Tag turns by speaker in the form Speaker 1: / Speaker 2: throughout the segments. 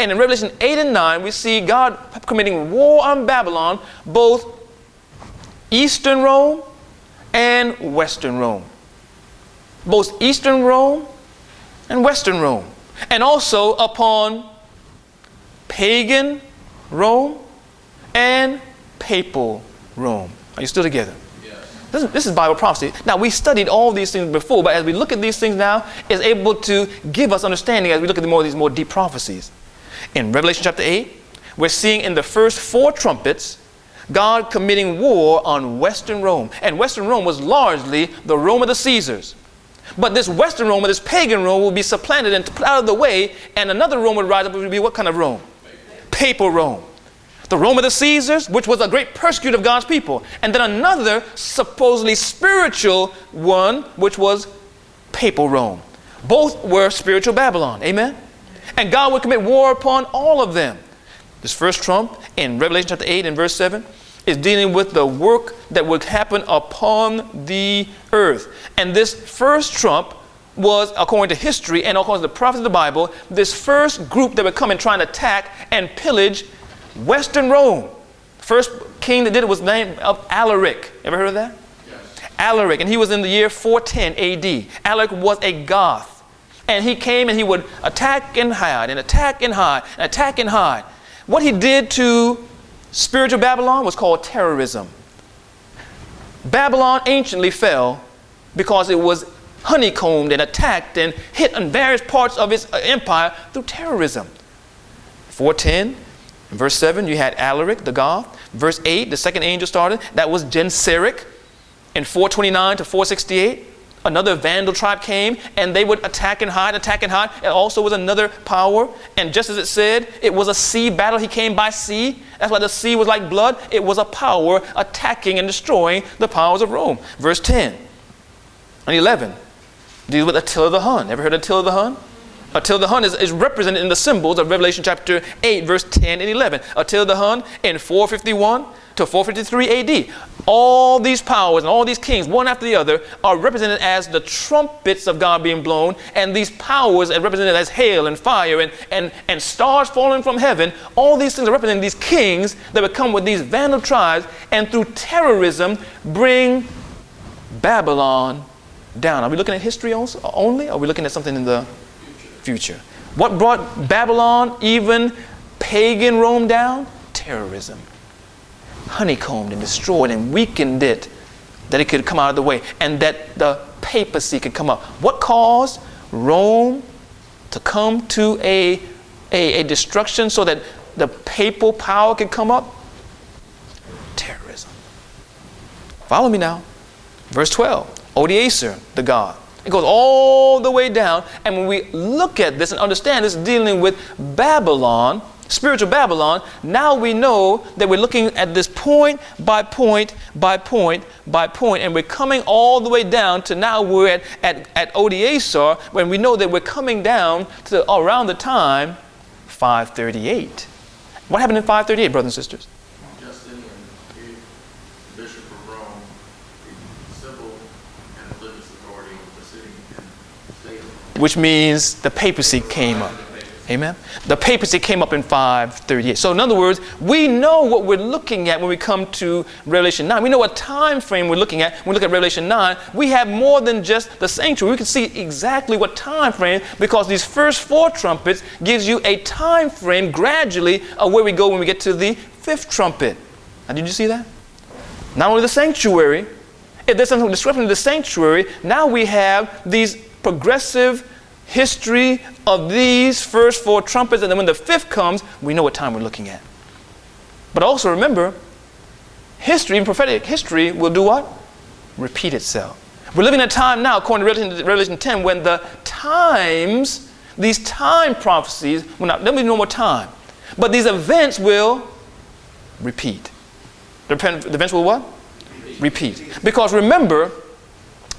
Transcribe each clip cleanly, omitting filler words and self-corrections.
Speaker 1: And in Revelation 8 and 9, we see God committing war on Babylon, both Eastern Rome and Western Rome. Both Eastern Rome and Western Rome. And also upon pagan Rome and papal Rome. Are you still together? Yes. This is Bible prophecy. Now, we studied all these things before, but as we look at these things now, it's able to give us understanding as we look at these more deep prophecies. In Revelation chapter 8, we're seeing in the first 4 trumpets, God committing war on Western Rome. And Western Rome was largely the Rome of the Caesars. But this Western Rome, or this pagan Rome, will be supplanted and put out of the way, and another Rome would rise up, which would be what kind of Rome? Papal Rome. The Rome of the Caesars, which was a great persecutor of God's people. And then another supposedly spiritual one, which was papal Rome. Both were spiritual Babylon. Amen? And God would commit war upon all of them. This first trump in Revelation chapter 8 and verse 7 is dealing with the work that would happen upon the earth. And this first trump was, according to history and according to the prophets of the Bible, this first group that would come and try and attack and pillage Western Rome. First king that did it was named Alaric. Ever heard of that? Yes. Alaric, and he was in the year 410 AD. Alaric was a Goth. And he came and he would attack and hide and attack and hide and attack and hide. What he did to spiritual Babylon was called terrorism. Babylon anciently fell because it was honeycombed and attacked and hit on various parts of its empire through terrorism. 410, in verse 7, you had Alaric, the Goth. Verse 8, the second angel started. That was Genseric. In 429 to 468, another Vandal tribe came, and they would attack and hide, attack and hide. It also was another power. And just as it said, it was a sea battle. He came by sea. That's why the sea was like blood. It was a power attacking and destroying the powers of Rome. Verse 10 and 11 deals with Attila the Hun. Ever heard of Attila the Hun? Attila the Hun is represented in the symbols of Revelation chapter 8, verse 10 and 11. Attila the Hun in 451 to 453 AD. All these powers and all these kings, one after the other, are represented as the trumpets of God being blown, and these powers are represented as hail and fire and stars falling from heaven. All these things are representing these kings that would come with these Vandal tribes, and through terrorism bring Babylon down. Are we looking at history only, or are we looking at something in the future? What brought Babylon, even pagan Rome, down? Terrorism. Honeycombed and destroyed and weakened it, that it could come out of the way, and that the papacy could come up. What caused Rome to come to a destruction so that the papal power could come up? Terrorism. Follow me now. Verse 12. Odieser, the god. It goes all the way down, and when we look at this and understand this dealing with Babylon, spiritual Babylon, now we know that we're looking at this point by point by point by point, and we're coming all the way down to now we're at Odieser, when we know that we're coming down to around the time 538. What happened in 538, brothers and sisters?
Speaker 2: Justinian gave the Bishop of Rome the civil and religious authority of the city and state.
Speaker 1: Which means the papacy came up. Amen. The papacy came up in 538. So in other words, we know what we're looking at when we come to Revelation 9. We know what time frame we're looking at when we look at Revelation 9. We have more than just the sanctuary. We can see exactly what time frame, because these first 4 trumpets gives you a time frame gradually of where we go when we get to the 5th trumpet. Now, did you see that? Not only the sanctuary, if there's some description of the sanctuary, now we have these progressive history of these first 4 trumpets, and then when the 5th comes, we know what time we're looking at. But also remember, history, even prophetic history, will do what? Repeat itself. We're living in a time now, according to Revelation 10, when the times, these time prophecies, there'll be no more time, but these events will repeat. The events will what? Repeat. Because remember,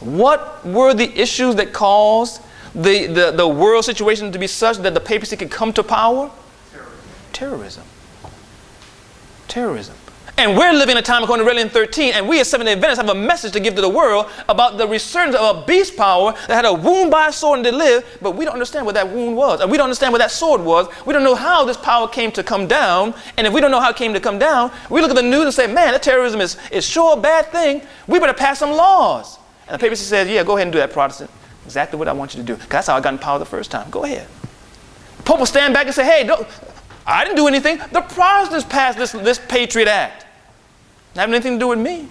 Speaker 1: what were the issues that caused the world situation to be such that the papacy could come to power? Terrorism. And we're living in a time according to Revelation 13, and we as Seventh-day Adventists have a message to give to the world about the resurgence of a beast power that had a wound by a sword and did live, but we don't understand what that wound was, and we don't understand what that sword was. We don't know how this power came to come down, and if we don't know how it came to come down, we look at the news and say, man, that terrorism is sure a bad thing. We better pass some laws. And the papacy says, yeah, go ahead and do that, Protestant. Exactly what I want you to do, because that's how I got in power the first time. Go ahead. The Pope will stand back and say, hey, I didn't do anything. The Protestants passed this Patriot Act. It doesn't have anything to do with me.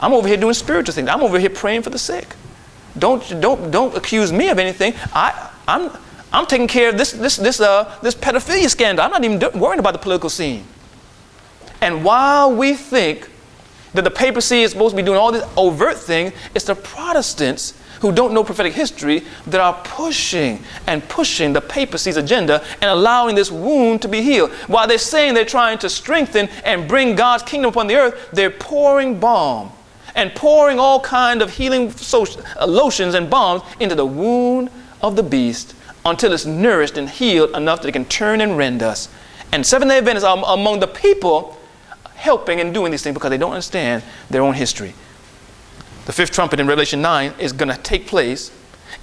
Speaker 1: I'm over here doing spiritual things. I'm over here praying for the sick. Don't accuse me of anything. I'm taking care of this pedophilia scandal. I'm not even worrying about the political scene. And while we think that the papacy is supposed to be doing all this overt thing, it's the Protestants who don't know prophetic history that are pushing the papacy's agenda and allowing this wound to be healed. While they're saying they're trying to strengthen and bring God's kingdom upon the earth, they're pouring balm and pouring all kinds of healing lotions and balms into the wound of the beast until it's nourished and healed enough that it can turn and rend us. And Seventh-day Adventists are among the people helping and doing these things because they don't understand their own history. The fifth trumpet in Revelation 9 is going to take place,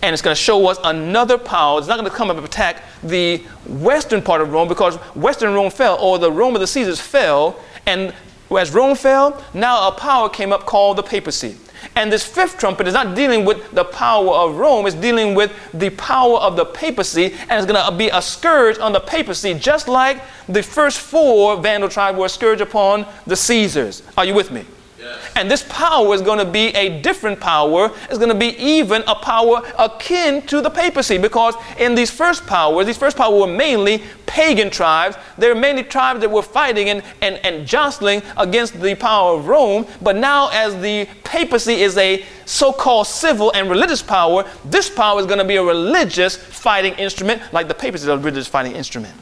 Speaker 1: and it's going to show us another power. It's not going to come up and attack the western part of Rome, because western Rome fell, or the Rome of the Caesars fell, and as Rome fell, now a power came up called the papacy. And this fifth trumpet is not dealing with the power of Rome, it's dealing with the power of the papacy, and it's going to be a scourge on the papacy, just like the first four Vandal tribes were a scourge upon the Caesars. Are you with me? And this power is going to be a different power. It's going to be even a power akin to the papacy, because in these first powers were mainly pagan tribes. They were mainly tribes that were fighting and jostling against the power of Rome. But now, as the papacy is a so-called civil and religious power, this power is going to be a religious fighting instrument, like the papacy is a religious fighting instrument.